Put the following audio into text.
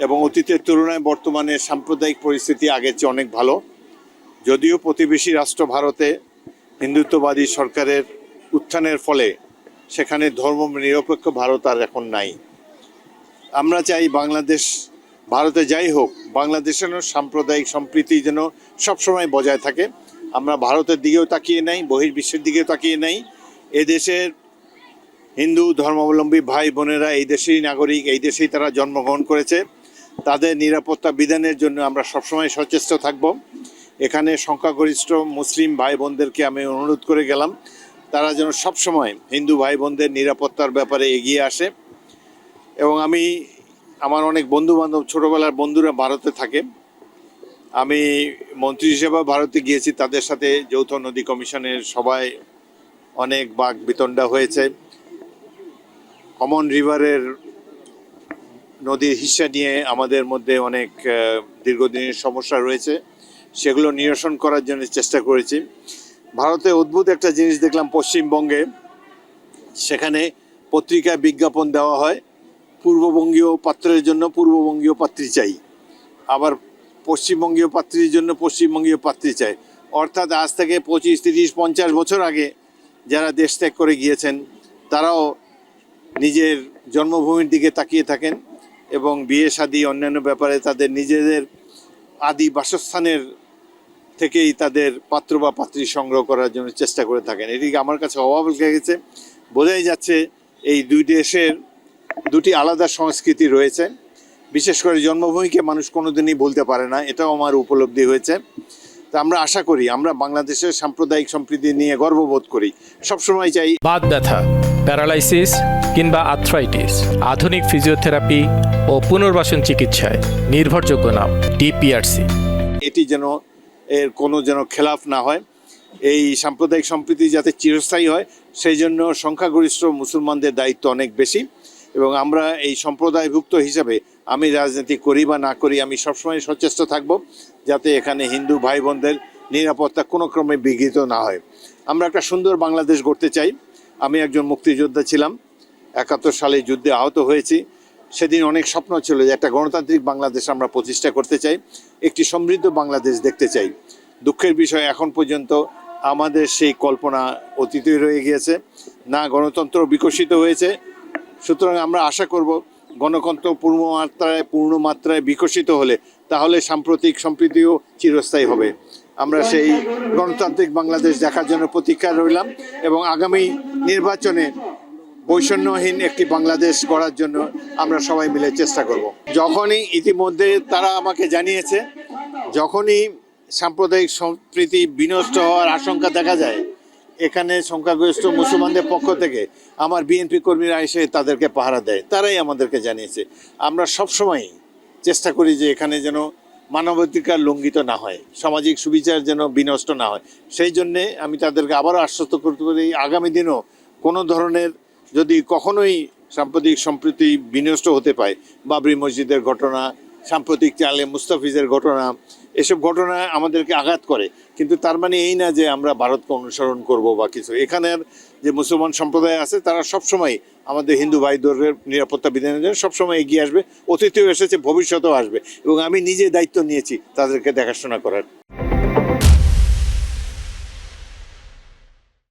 এবং অতীতের তুলনায় বর্তমানে সাম্প্রদায়িক পরিস্থিতি আগের চেয়ে অনেক ভালো। যদিও প্রতিবেশী রাষ্ট্র ভারতে হিন্দুত্ববাদী সরকারের উত্থানের ফলে সেখানে ধর্ম নিরপেক্ষ ভারত আর এখন নাই। আমরা চাই বাংলাদেশ, ভারতে যাই হোক, বাংলাদেশের সাম্প্রদায়িক সম্প্রীতি যেন সবসময় বজায় থাকে। আমরা ভারতের দিকেও তাকিয়ে নাই, বহির্বিশ্বের দিকেও তাকিয়ে নাই। এদেশের হিন্দু ধর্মাবলম্বী ভাই বোনেরা এই দেশেরই নাগরিক, এই দেশেই তারা জন্মগ্রহণ করেছে। তাদের নিরাপত্তা বিধানের জন্য আমরা সবসময় সচেষ্ট থাকব। এখানে সংখ্যাগরিষ্ঠ মুসলিম ভাই বোনদেরকে আমি অনুরোধ করে গেলাম তারা যেন সবসময় হিন্দু ভাই বোনদের নিরাপত্তার ব্যাপারে এগিয়ে আসে। এবং আমি আমার অনেক বন্ধু বান্ধব, ছোটোবেলার বন্ধুরা ভারতে থাকে। আমি মন্ত্রী হিসেবে ভারতে গিয়েছি, তাদের সাথে যৌথ নদী কমিশনের সভায় অনেক বাক বিতণ্ডা হয়েছে। কমন রিভারের নদীর হিস্সা নিয়ে আমাদের মধ্যে অনেক দীর্ঘদিনের সমস্যা রয়েছে, সেগুলো নিরসন করার জন্য চেষ্টা করেছি। ভারতে অদ্ভুত একটা জিনিস দেখলাম পশ্চিমবঙ্গে, সেখানে পত্রিকায় বিজ্ঞাপন দেওয়া হয় পূর্ববঙ্গীয় পাত্রের জন্য পূর্ববঙ্গীয় পাত্রী চাই, আবার পশ্চিমবঙ্গীয় পাত্রীর জন্য পশ্চিমবঙ্গীয় পাত্রী চাই। অর্থাৎ আজ থেকে 25, 30, 50 বছর আগে যারা দেশ ত্যাগ করে গিয়েছেন তারাও নিজের জন্মভূমির দিকে তাকিয়ে থাকেন এবং বিয়ে শাদী অন্যান্য ব্যাপারে তাদের নিজেদের আদি বাসস্থানের থেকেই তাদের পাত্র বা পাত্রী সংগ্রহ করার জন্য চেষ্টা করে থাকেন। এদিকে আমার কাছে অভাব লেগেছে। বোঝাই যাচ্ছে এই দুই দেশের দুটি আলাদা সংস্কৃতি রয়েছে। বিশেষ করে জন্মভূমিকে মানুষ কোনোদিনই ভুলতে পারে না, এটাও আমার উপলব্ধি হয়েছে। তা আমরা আশা করি আমরা বাংলাদেশের সাম্প্রদায়িক সম্প্রীতি নিয়ে গর্ববোধ করি, সবসময় চাই। বাত ব্যথা, প্যারালাইসিস কিংবা আর্থ্রাইটিস, আধুনিক ফিজিওথেরাপি ও পুনর্বাসন চিকিৎসায় নির্ভরযোগ্য নাম ডিপিআরসি। এটি যেন এর কোনো যেন খেলাফ না হয়, এই সাম্প্রদায়িক সম্প্রীতি যাতে চিরস্থায়ী হয় সেই জন্য সংখ্যাগরিষ্ঠ মুসলমানদের দায়িত্ব অনেক বেশি। এবং আমরা এই সম্প্রদায়ভুক্ত হিসাবে আমি রাজনীতি করি বা না করি, আমি সবসময় সচেষ্ট থাকব যাতে এখানে হিন্দু ভাই বোনদের নিরাপত্তা কোনো ক্রমে বিঘ্নিত না হয়। আমরা একটা সুন্দর বাংলাদেশ গড়তে চাই। আমি একজন মুক্তিযোদ্ধা ছিলাম, 71 সালে যুদ্ধে আহত হয়েছি। সেদিন অনেক স্বপ্ন ছিল যে একটা গণতান্ত্রিক বাংলাদেশ আমরা প্রতিষ্ঠা করতে চাই, একটি সমৃদ্ধ বাংলাদেশ দেখতে চাই। দুঃখের বিষয় এখন পর্যন্ত আমাদের সেই কল্পনা অতীতে রয়ে গিয়েছে, না গণতন্ত্র বিকশিত হয়েছে। সুতরাং আমরা আশা করব গণতন্ত্র পূর্ণ মাত্রায় বিকশিত হলে তাহলে সাম্প্রতিক সম্প্রীতিও চিরস্থায়ী হবে। আমরা সেই গণতান্ত্রিক বাংলাদেশ দেখার জন্য প্রতীক্ষা রইলাম এবং আগামী নির্বাচনে বৈষম্যহীন একটি বাংলাদেশ গড়ার জন্য আমরা সবাই মিলে চেষ্টা করব। যখনই ইতিমধ্যে তারা আমাকে জানিয়েছে, যখনই সাম্প্রদায়িক সম্প্রীতি বিনষ্ট হওয়ার আশঙ্কা দেখা যায়, এখানে সংখ্যাগরিষ্ঠ মুসলমানদের পক্ষ থেকে আমার বিএনপি কর্মীরা এসে তাদেরকে পাহারা দেয়, তারাই আমাদেরকে জানিয়েছে। আমরা সবসময় চেষ্টা করি যে এখানে যেন মানবাধিকার লঙ্ঘিত না হয়, সামাজিক সুবিচার যেন বিনষ্ট না হয়। সেই জন্যে আমি তাদেরকে আবারও আশ্বস্ত করতে পারি আগামী দিনও কোনো ধরনের যদি কখনোই সাম্প্রতিক সম্প্রীতি বিনষ্ট হতে পায়, বাবরি মসজিদের ঘটনা, সাম্প্রতিক চালে মুস্তাফিজের ঘটনা, এসব ঘটনা আমাদেরকে আঘাত করে, কিন্তু তার মানে এই না যে আমরা ভারতকে অনুসরণ করব বা কিছু। এখানের যে মুসলমান সম্প্রদায় আছে তারা সবসময় আমাদের হিন্দু ভাইদের নিরাপত্তা বিধানের জন্য সবসময় এগিয়ে আসবে, অতীতেও এসেছে, ভবিষ্যতেও আসবে এবং আমি নিজে দায়িত্ব নিয়েছি তাদেরকে দেখাশোনা করার।